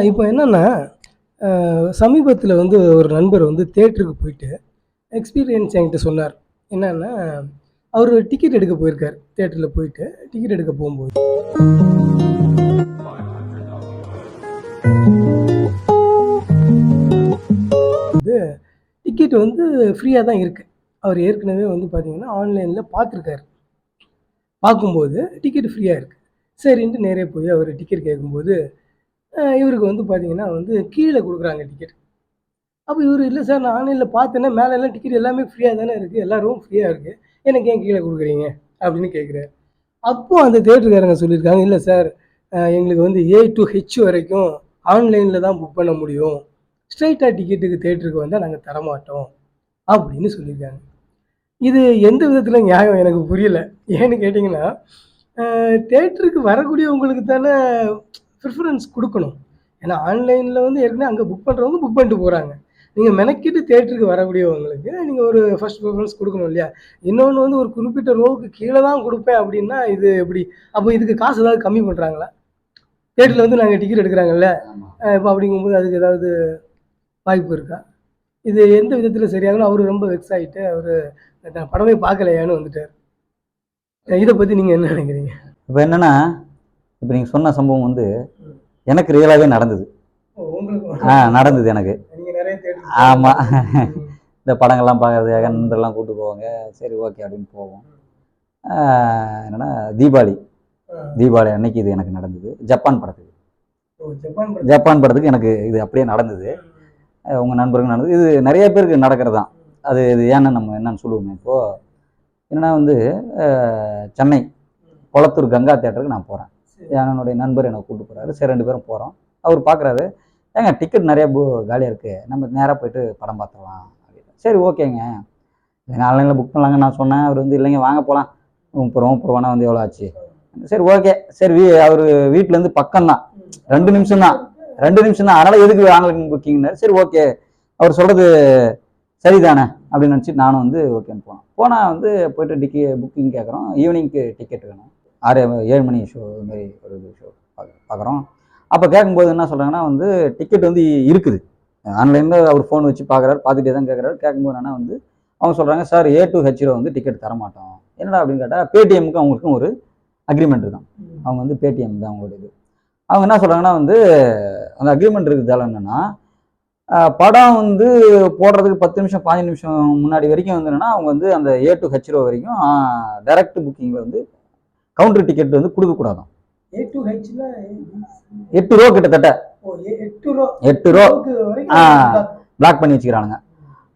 இப்போ என்னன்னா, சமீபத்தில வந்து ஒரு நண்பர் வந்து தியேட்டருக்கு போயிட்டு எக்ஸ்பீரியன்ஸ் என்கிட்ட சொன்னார். என்னன்னா, அவரு டிக்கெட் எடுக்க போயிருக்காரு. தியேட்டர்ல போயிட்டு டிக்கெட் எடுக்க போம்போது டிக்கெட் வந்து ஃப்ரீயா தான் இருக்கு. அவர் ஏற்கனவே வந்து பார்த்தீங்கன்னா, ஆன்லைன்ல பார்த்துருக்காரு. பார்க்கும்போது டிக்கெட் ஃப்ரீயா இருக்கு. சரின்ட்டு நேரே போய் அவரு டிக்கெட் கேட்கும்போது, இவருக்கு வந்து பார்த்தீங்கன்னா வந்து கீழ குடுக்குறாங்க டிக்கெட். அப்ப இவரு இல்ல சார் நான் ஆன்லைன்ல பார்த்தேனே, மேல எல்லாம் டிக்கெட் எல்லாமே ஃப்ரீயா தானே இருக்கு. எல்லா ரூம் ஃப்ரீயா இருக்கு. எனக்கு ஏன் கீழ குடுக்குறீங்க? அப்படின்னு கேட்கிறாரு. அப்போ அந்த தியேட்டர்காரங்க சொல்லியிருக்காங்க, இல்ல சார் எங்களுக்கு வந்து ஏ டூ ஹெச் வரைக்கும் ஆன்லைன்ல தான் புக் பண்ண முடியும். ஸ்ட்ரெய்ட்டா டிக்கெட்டுக்கு தியேட்டருக்கு வந்தா நாங்க தரமாட்டோம். அப்படின்னு சொல்லியிருக்காங்க. இது எந்த விதத்தில நியாயம் எனக்கு புரியல. ஏன்னு கேட்டீங்கன்னா, அ தியேட்டருக்கு வரக்கூடியவங்களுக்கு தானே ப்ரிஃபரன்ஸ் குடுக்கணும். ஏன்னா ஆன்லைன்ல வந்து ஏற்கனவே அங்க புக் பண்றவங்க புக் பண்ணிட்டு போறாங்க. நீங்க மெனக்கிட்டு தியேட்டருக்கு வரக்கூடியவங்களுக்கு நீங்க ஒரு ஃபர்ஸ்ட் ப்ரிஃபரன்ஸ் குடுக்கணும் இல்லையா? இன்னொன்னு வந்து ஒரு குறிப்பிட்ட ரோவுக்கு கீழ தான் குடுப்பேன் அப்டின்னா, இது எப்டி? அப்போ இதுக்கு காசு ஏதாவது கம்மி பண்றாங்களா? தியேட்டர்ல வந்து நாங்க டிக்கெட் எடுக்குறாங்கல்ல. ஆமா. இப்ப அப்டிங்கும்போது அதுக்கு ஏதாவது வாய்ப்பு இருக்கா? இது எந்த விதத்தில சரியாகும்னு அவரு ரொம்ப வெக்ஸ் ஆயிட்டு, அவரு நான் படமே பார்க்கலையான்னு வந்துட்டாரு. இத பத்தி நீங்க என்ன நெனைக்கிறீங்க? இப்ப என்னன்னா, இப்ப நீங்க சொன்ன சம்பவம் வந்து ம். எனக்கு ரியலாவே நடந்தது. ஓ உங்களுக்கு நடந்தது எனக்கு. நீங்க நெறைய தியேட்டருக்கு ஆமா. போவீங்க. ம். இந்த படங்கள்லாம் பார்க்கறதுக்காக ம். நண்பர்கள்லாம் கூட்டு போவாங்க. சரி ஓகே அப்படின்னு போவோம். ஆ என்னன்னா தீபாவளி. ஆ. தீபாவளி அன்னைக்கு இது எனக்கு நடந்தது. ஜப்பான் படத்துக்கு. ஓ ஜப்பான் படத்துக்கு. ஜப்பான் படத்துக்கு எனக்கு இது அப்படியே நடந்தது. உங்க நண்பருக்கு நடந்தது. இது நெறைய பேருக்கு நடக்கிறது தான். அது இது ஏன்னு நம்ம என்னன்னு சொல்லுவோமே. இப்போ என்னன்னா வந்து அ சென்னை கொளத்தூர் கங்கா தியேட்டருக்கு நான் போறேன். என்னுடைய நண்பர் என்ன கூட்டு போறாரு. சரி 2 பேரும் போறோம். அவரு பார்க்குறாரு. ஏங்க டிக்கெட் நெறைய காலியா இருக்கு. நம்ம நேரா போயிட்டு படம் பார்த்துரலாம் அப்படின்னு. சரி ஓகேங்க. எங்க ஆன்லைன்ல புக் பண்ணலாங்க நான் சொன்னேன். அவரு வந்து இல்லைங்க வாங்க போலாம். ரூ. 30 ரூபானா வந்து எவ்வளோ ஆச்சு? சரி ஓகே. சரி அவரு வீட்லேருந்து பக்கம் தான். 2 நிமிஷம் தான். 2 நிமிஷம் தான். அதனால எதுக்கு ஆன்லைன் புக்கிங்னாரு. சரி ஓகே. அவர் சொல்றது சரிதானே அப்படின்னு நினச்சிட்டு நானும் வந்து ஓகேன்னு போனோம். போனா வந்து போயிட்டு புக்கிங் கேட்குறோம். ஈவினிங்க்கு டிக்கெட் வேணும். 7 மணி ஷோ இது மாரி ஒரு ஷோ பார்க்குறோம். அப்போ கேட்கும்போது என்ன சொல்கிறாங்கன்னா வந்து டிக்கெட் வந்து இருக்குது. ஆன்லைனில் அவர் ஃபோன் வச்சு பார்க்குறாரு. பார்த்துட்டே தான் கேட்குறாரு. கேட்கும்போது என்னன்னா வந்து அவங்க சொல்கிறாங்க சார் ஏ டூ ஹெச்ல வந்து டிக்கெட் தரமாட்டோம். என்னடா அப்படின்னு கேட்டால் பேடிஎம்முக்கும் அவங்களுக்கும் ஒரு அக்ரிமெண்ட் இருக்கான். அவங்க வந்து பேடிஎம் தான் அவங்களோட இது. அவங்க என்ன சொல்கிறாங்கன்னா வந்து அந்த அக்ரிமெண்ட் இருக்கிறதால என்னென்னா படம் வந்து போடுறதுக்கு 10 நிமிஷம் 15 நிமிஷம் முன்னாடி வரைக்கும் வந்து என்னன்னா அவங்க வந்து அந்த ஏ டூ ஹெச் ரோ வரைக்கும் டைரக்ட் புக்கிங்கில் வந்து கவுண்டர் டிக்கெட் வந்து கொடுக்கக்கூடாதான். ஏ டூ ஹெச்னா 8 ரூபா கிட்டத்தட்ட. ஓ 8 ரூபா. 8 ரூபா வரைக்கும் பிளாக் பண்ணி வச்சுக்கிறானுங்க.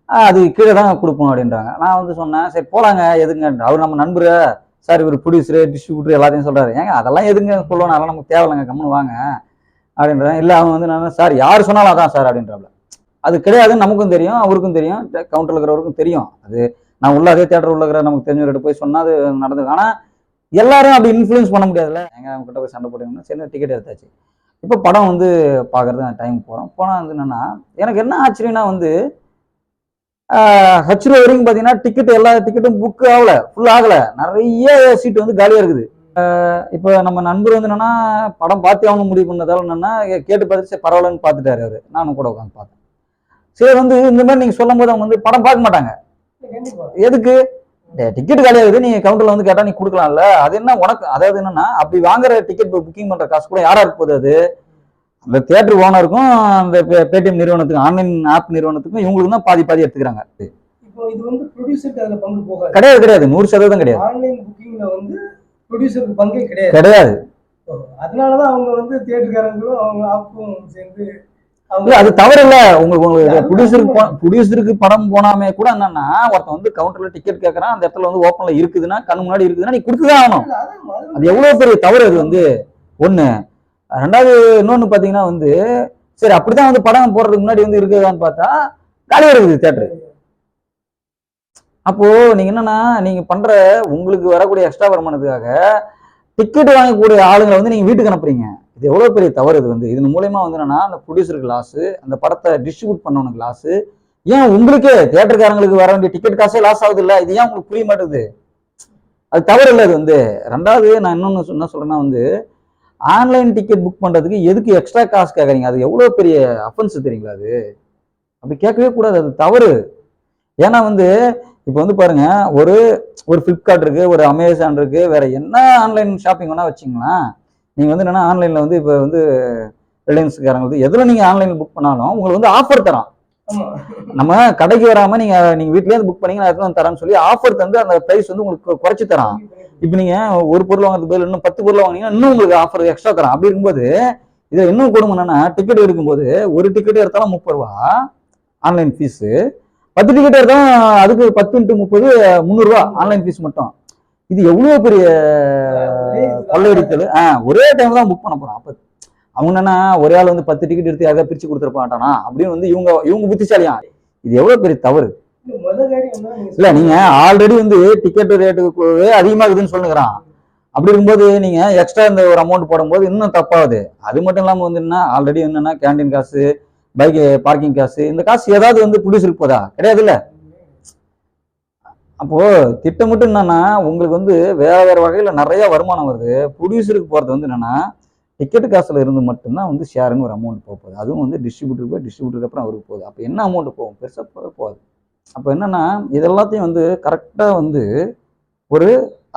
அது கீழே தான் கொடுப்போம் அப்படின்றாங்க. நான் வந்து சொன்னேன் சரி போலாங்க எதுங்க அவர் நம்ம நண்பர் சார் இவர் ப்ரொடியூசரு டிஸ்ட்ரிபியூட்டர் எல்லாத்தையும் சொல்றாரு. ஏங்க அதெல்லாம் எதுங்க சொல்லணும் அதெல்லாம் நமக்கு தேவையில்லைங்க கம்முன்னு வாங்க அப்படின்றாங்க. இல்லை அவங்க வந்து நான் சார் யார் சொன்னாலும் அதான் சார் அப்படின்றாப்ல. அது கிடையாதுன்னு நமக்கும் தெரியும் அவருக்கும் தெரியும் கவுண்டர்ல இருக்கிறவருக்கும் தெரியும். அது நான் உள்ள அதே தேட்டர் உள்ள இருக்கிற நமக்கு தெரிஞ்சவர்கிட்ட போய் சொன்னா அது நடந்தது. ஆனா எல்லாரும் அப்படி இன்ஃப்ளூயன்ஸ் பண்ண முடியாதுல்ல. எங்க அவங்க கிட்ட போய் சண்டை போட்டீங்கன்னா சரி டிக்கெட் எடுத்தாச்சு. இப்போ படம் வந்து பார்க்கறது டைம் போகிறோம். போனால் வந்து என்னன்னா எனக்கு என்ன ஆச்சரியம்னா வந்து ஹச் ரோ வரைக்கும் பார்த்தீங்கன்னா டிக்கெட் எல்லா டிக்கெட்டும் புக் ஆகல ஃபுல் ஆகலை. நிறைய சீட்டு வந்து காலியாக இருக்குது. இப்போ நம்ம நண்பர் வந்து என்னன்னா படம் பார்த்து அவனு முடிவு பண்ணதால என்னன்னா கேட்டு பார்த்துட்டு சரி பரவாயில்லன்னு பார்த்துட்டாரு அவரு. நானும் கூட உட்காந்து பார்த்தேன். சரி வந்து இந்த மாதிரி நீங்க சொல்லும் போது அவங்க வந்து படம் பார்க்க மாட்டாங்க. எதுக்கு டிக்கெட் காலியாகுது நீங்க கவுண்டர்ல வந்து கேட்டா நீ கொடுக்கலாம்ல. அது என்ன உனக்கு அதாவது என்னன்னா அப்படி வாங்குற டிக்கெட் புக்கிங் பண்ற காசு கூட யாரா இருக்க போகுது அது அந்த தியேட்டர் ஓனருக்கும் அந்த பேடிஎம் நிறுவனத்துக்கும் ஆன்லைன் ஆப் நிறுவனத்துக்கும் இவங்களுக்கு தான் பாதி பாதி எடுத்துக்கிறாங்க. இப்போ இது வந்து ப்ரொடியூசருக்கு அதுல பங்கு போகாது. கிடையாது கிடையாது 100% கிடையாது. ஆன்லைன் புக்கிங்ல வந்து ப்ரொடியூசருக்கு பங்கே கிடையாது. கிடையாது. அதனாலதான் அவங்க வந்து தியேட்டர்காரங்களும் அவங்க ஆப்பும் சேர்ந்து அது தவறு இல்ல. உங்களுக்கு ப்ரொடியூசருக்கு படம் போனாமே கூட என்னன்னா ஒருத்தன் வந்து கவுண்டர்ல டிக்கெட் கேட்கறான் அந்த இடத்துல வந்து ஓப்பன்ல இருக்குதுன்னா கண்ணு முன்னாடி இருக்குதுன்னா நீ கொடுத்துதான் ஆகணும். அது எவ்வளவு பெரிய தவறு அது வந்து ஒண்ணு. ரெண்டாவது இன்னொன்னு பாத்தீங்கன்னா வந்து சரி அப்படிதான் வந்து படம் போடுறதுக்கு முன்னாடி வந்து இருக்குதான்னு பார்த்தா காலியா இருக்குது தியேட்டர். அப்போ நீங்க என்னன்னா நீங்க பண்ற உங்களுக்கு வரக்கூடிய எக்ஸ்ட்ரா வருமானத்துக்காக டிக்கெட் வாங்கக்கூடிய ஆளுங்களை வந்து நீங்க வீட்டுக்கு அனுப்புறீங்க. இது எவ்வளவு பெரிய தவறு இது வந்து. இதன் மூலயமா வந்து என்னன்னா அந்த ப்ரொடியூசருக்கு லாஸ், அந்த படத்தை டிஸ்ட்ரிபியூட் பண்ணவனுக்கு லாஸ். ஏன் உங்களுக்கே தியேட்டர்காரங்களுக்கு வர வேண்டிய டிக்கெட் காசே லாஸ் ஆகுது இல்ல. இது ஏன் உங்களுக்கு புரிய மாட்டேங்குது? அது தவறு இல்லை அது வந்து. ரெண்டாவது நான் இன்னொன்னு என்ன சொல்றேன்னா வந்து ஆன்லைன் டிக்கெட் புக் பண்றதுக்கு எதுக்கு எக்ஸ்ட்ரா காசு கேட்குறீங்க? அது எவ்வளவு பெரிய அஃபென்ஸ் தெரியுங்களா? அது அப்படி கேட்கவே கூடாது, அது தவறு. ஏன்னா வந்து இப்போ வந்து பாருங்க, ஒரு ஒரு ஃப்ளிப்கார்ட் இருக்கு, ஒரு அமேசான் இருக்கு, வேற என்ன ஆன்லைன் ஷாப்பிங் வேணா வச்சுங்களேன். நீங்க வந்து என்னன்னா ஆன்லைன்ல வந்து இப்போ வந்து ரிலையன்ஸ்காரங்க வந்து எதுல நீங்க ஆன்லைன்ல புக் பண்ணாலும் உங்களுக்கு வந்து ஆஃபர் தரான். நம்ம கடைக்கு வராம நீங்க வீட்லயே இருந்து புக் பண்ணீங்கன்னா அதுக்கு தரேன்னு சொல்லி ஆஃபர் தந்து அந்த பிரைஸ் வந்து உங்களுக்கு குறைச்சு தரான். இப்போ நீங்க ஒரு பொருள் வாங்குறதுக்கு பதில் இன்னும் 10 பொருள் வாங்கினீங்கன்னா இன்னும் உங்களுக்கு ஆஃபர் எக்ஸ்ட்ரா தரான். அப்படி இருக்கும்போது இதை இன்னும் கொடுமை என்னன்னா, டிக்கெட் எடுக்கும்போது ஒரு டிக்கெட் எடுத்தாலும் 30 ரூபா ஆன்லைன் ஃபீஸ், 10 டிக்கெட் எடுத்தாலும் அதுக்கு 10 × 30 300 ரூபா ஆன்லைன் ஃபீஸ் மட்டும். இது எவ்வளவு பெரிய கொள்ளையடித்தல். ஒரே டைம் தான் புக் பண்ண போறான். அப்ப அவங்க என்னன்னா ஒரே ஆள் வந்து 10 டிக்கெட் எடுத்து யாராவது பிரிச்சு கொடுத்துட மாட்டானா அப்படின்னு வந்து இவங்க புத்திசாலியா. இது எவ்வளவு பெரிய தவறு இல்ல. நீங்க ஆல்ரெடி வந்து டிக்கெட் ரேட்டுக்கு அதிகமாகுதுன்னு சொல்லுங்கிறான். அப்படி இருக்கும்போது நீங்க எக்ஸ்ட்ரா இந்த ஒரு அமௌண்ட் போடும்போது இன்னும் தப்பாகுது. அது மட்டும் இல்லாம வந்து என்ன, ஆல்ரெடி என்னன்னா கேண்டீன் காசு, பைக் பார்க்கிங் காசு, இந்த காசு ஏதாவது வந்து ப்ரொடியூசருக்கு போதா? கிடையாது இல்ல. அப்போ திட்டமிட்டு என்னன்னா உங்களுக்கு வந்து வேற வேற வகையில நிறைய வருமானம் வருது. ப்ரொடியூசருக்கு போறது வந்து என்னன்னா டிக்கெட் காசுல இருந்து மட்டும்தான் வந்து ஷேருன்னு ஒரு அமௌண்ட் போகுது. அதுவும் வந்து டிஸ்ட்ரிபியூட்டருக்கு அப்புறம் அவருக்கு போகுது. அப்போ என்ன அமௌண்ட் போகும்? பெருசா போகாது. அப்போ என்னன்னா இதெல்லாத்தையும் வந்து கரெக்டா வந்து ஒரு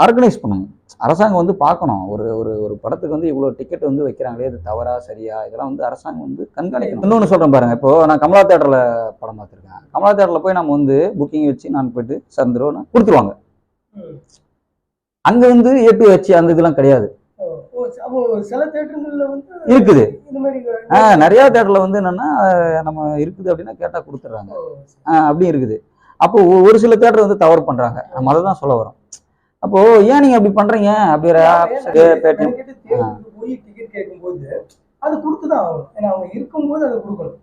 ஆர்கனைஸ் பண்ணணும். அரசாங்கம் வந்து பார்க்கணும். ஒரு ஒரு ஒரு படத்துக்கு வந்து இவ்வளவு டிக்கெட் வந்து வைக்கிறாங்களே, இது தவறா சரியா, இதெல்லாம் வந்து அரசாங்கம் வந்து கண்காணிக்கணும். இன்னொன்னு சொல்றேன் பாருங்க, இப்போ நான் கமலா தேட்டர்ல படம் பார்த்திருக்கேன். கமலா தேட்டர்ல போய் நம்ம வந்து புக்கிங் வச்சு நான் போயிட்டு சந்திரோன்னு கொடுத்துருவாங்க. அங்க வந்து A2 வச்சு அந்த இதெல்லாம் கிடையாது. இருக்குது. நிறைய தேட்டர்ல வந்து என்னன்னா நம்ம இருக்குது அப்படின்னா கேட்டா கொடுத்துட்றாங்க. அப்படி இருக்குது. அப்போ ஒரு சில தேட்டர் வந்து தவறு பண்றாங்க. நம்ம அதை தான் சொல்ல வரோம். அப்போ ஏன் நீங்க அப்படி பண்றீங்க? அப்படி போய் டிக்கெட் கேட்கும்போது அது கொடுத்துதான் ஆகும். ஏன்னா அவங்க இருக்கும்போது அதை கொடுக்கணும்.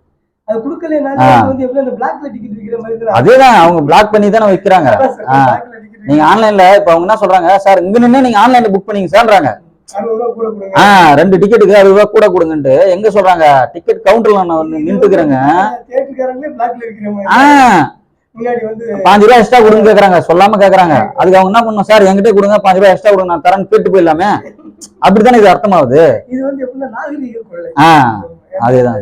அது கொடுக்கலனால வந்து எப்படி அந்த பிளாக்ல டிக்கெட் விக்கிற மாதிரி அதேதான் அவங்க பிளாக் பண்ணி தானே வைக்கிறாங்க. நீங்க ஆன்லைன்ல இப்ப அவங்க என்ன சொல்றாங்க, சார் இங்க நின்று நீங்க ஆன்லைன்ல புக் பண்ணீங்க சார்ன்றாங்க. 2 டிக்கெட்டுக்கு 60 ரூபா கூட கொடுங்கன்ட்டு எங்க சொல்றாங்க? டிக்கெட் கவுண்டர்ல நான் நின்று இருக்கிறேங்க. 5 ரூபா எக்ஸ்ட்ரா கொடுங்க கேக்குறாங்க, சொல்லாம கேக்குறாங்க. அதுக்கு அவங்க என்ன பண்ணும், சார் என்கிட்ட கொடுங்க 5 ரூபா எக்ஸ்ட்ரா கொடுங்க, நான் தரேன்னு கேட்டு போயிடலாமே. அப்படித்தானே இது அர்த்தமாகுது. இது வந்து எப்படின்னா நாகரிக கொள்ளை. அதேதான்.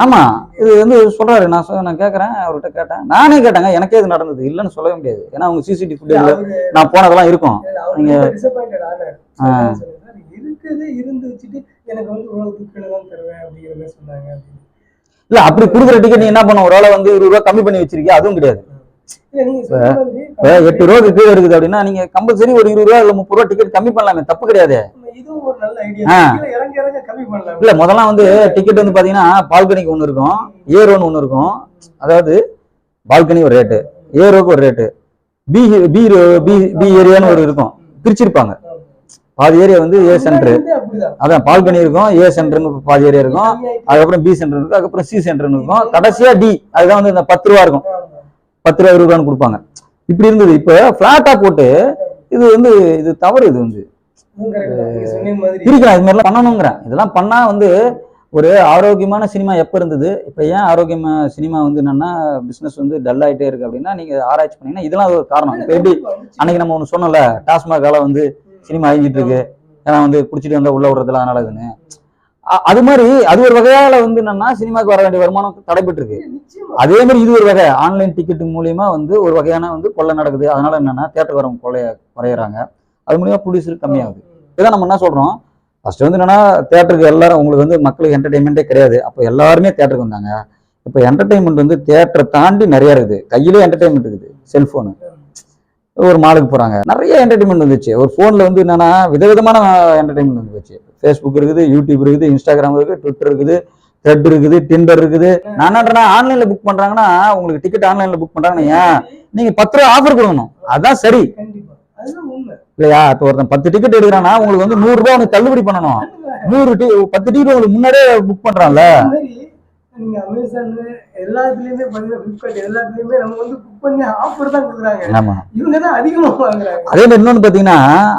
ஆமா, இது வந்து சொல்றாரு. நான் கேட்கறேன், அவர்கிட்ட கேட்டேன், நானே கேட்டேங்க, எனக்கே இது நடந்தது. இல்லைன்னு சொல்லவே முடியாது. ஏன்னா அவங்க CCTV ஃபுட்டேஜ்ல நான் போனதெல்லாம் இருக்கும். நீங்க இருக்குது இருந்து வச்சுட்டு எனக்கு வந்து இவ்வளவு துக்கீழ தான் தருவேன் அப்படிங்கிற மாதிரி சொன்னாங்க. இல்ல அப்படி கொடுக்குற டிக்கெட் நீ என்ன பண்ண, ஒரு ஆளை வந்து 20 ரூபா கம்மி பண்ணி வச்சிருக்கீங்க, அதுவும் கிடையாது. 8 ரூபாய்க்கு கீழே இருக்குது அப்படின்னா நீங்க கம்பல்சரி ஒரு 20 ரூபா இல்ல 30 ரூபா டிக்கெட் கம்மி பண்ணலாமே, தப்பு கிடையாது. இல்ல முதல்ல வந்து டிக்கெட் வந்து பாத்தீங்கன்னா பால்கனிக்கு ஒண்ணு இருக்கும், ஏரோன்னு ஒண்ணு இருக்கும். அதாவது பால்கனி ஒரு ரேட்டு, ஏரோக்கு ஒரு ரேட்டு, பி ஏரியான்னு ஒரு இருக்கும், பிரிச்சிருப்பாங்க. பாதி ஏரியா வந்து ஏ சென்டர், அதான் பால்கனி இருக்கும், ஏ சென்டர்னு பாதி ஏரியா இருக்கும், அதுக்கப்புறம் பி சென்டர் இருக்கும், அதுக்கப்புறம் சி சென்டர்னு இருக்கும், கடைசியா டி. அதுதான் வந்து இந்த 10 ரூபா இருக்கும், 10 ரூபா 20 ரூபான்னு கொடுப்பாங்க. இப்படி இருந்தது. இப்ப பிளாட்டா போட்டு இது வந்து இது தவறு. இது வந்து பிரிக்கலாம், இது மாதிரிலாம் பண்ணணுங்கிறேன். இதெல்லாம் பண்ணா வந்து ஒரு ஆரோக்கியமான சினிமா எப்ப இருந்தது, இப்ப ஏன் ஆரோக்கியமா சினிமா வந்து என்னன்னா பிசினஸ் வந்து டல் ஆயிட்டே இருக்கு அப்படின்னா நீங்க ஆராய்ச்சி பண்ணீங்கன்னா இதெல்லாம் ஒரு காரணம். இப்ப எப்படி அன்னைக்கு நம்ம ஒண்ணு சொன்னோம்ல, டாஸ்மாகால வந்து சினிமா அழிஞ்சிட்டு இருக்கு, ஏன்னா வந்து குடிச்சிட்டு வந்தா உள்ள விடுறதுலாம் அதனால இதுன்னு. அது மாதிரி அது ஒரு வகையால வந்து என்னன்னா சினிமாக்கு வர வேண்டிய வருமானம் தடைபட்டு இருக்கு. அதே மாதிரி இது ஒரு வகை ஆன்லைன் டிக்கெட் மூலியமா வந்து ஒரு வகையான வந்து கொள்ளை நடக்குது. அதனால என்னன்னா தியேட்டர் வரவங்க குறையறாங்க, அது மூலியமா ப்ரொடியூசர் கம்மியாகுது. இதான் நம்ம என்ன சொல்றோம், ஃபர்ஸ்ட் வந்து என்னன்னா தியேட்டருக்கு எல்லாரும் உங்களுக்கு வந்து மக்களுக்கு என்டர்டைன்மெண்ட்டே கிடையாது. அப்போ எல்லாருமே தியேட்டருக்கு வந்தாங்க. இப்போ என்டர்டைன்மெண்ட் வந்து தியேட்டரை தாண்டி நிறைய இருக்குது. கையிலே என்டர்டைன்மெண்ட் இருக்குது, செல்போனு, ஒரு மாலுக்கு போறாங்க, நிறைய என்டர்டைன்மெண்ட் வந்துச்சு. ஒரு போன்ல வந்து என்னன்னா விதவிதமான என்டர்டைன்மெண்ட் வந்துச்சு. ஃபேஸ்புக் இருக்குது, யூடியூப் இருக்குது, இன்ஸ்டாகிராம் இருக்குது, ட்விட்டர் இருக்குது, த்ரெட் இருக்குது, டிண்டர் இருக்குது. நான் என்னன்னா ஆன்லைன்ல புக் பண்றாங்கன்னா உங்களுக்கு டிக்கெட் ஆன்லைன்ல புக் பண்றாங்கன்னா நீங்க 10 ரூபா ஆஃபர் கொடுக்கணும், அதான் சரி இல்லையா? இப்போ ஒருத்தன் 10 டிக்கெட் எடுக்கிறான்னா உங்களுக்கு வந்து 100 ரூபாய் உனக்கு தள்ளுபடி பண்ணணும். 10 டிக்கெட் உங்களுக்கு முன்னாடியே புக் பண்றான்ல. நீங்க அமேசான் எல்லாத்துலயுமே பாத்தீங்கன்னா பிளிப்கார்ட் எல்லாத்துலயுமே நம்ம வந்து புக் பண்ணி ஆஃபர் தான் கொடுக்குறாங்க. இவங்க தான் அதிகமா வாங்குறாங்க. அதே மாதிரி இன்னொன்னு பாத்தீங்கன்னா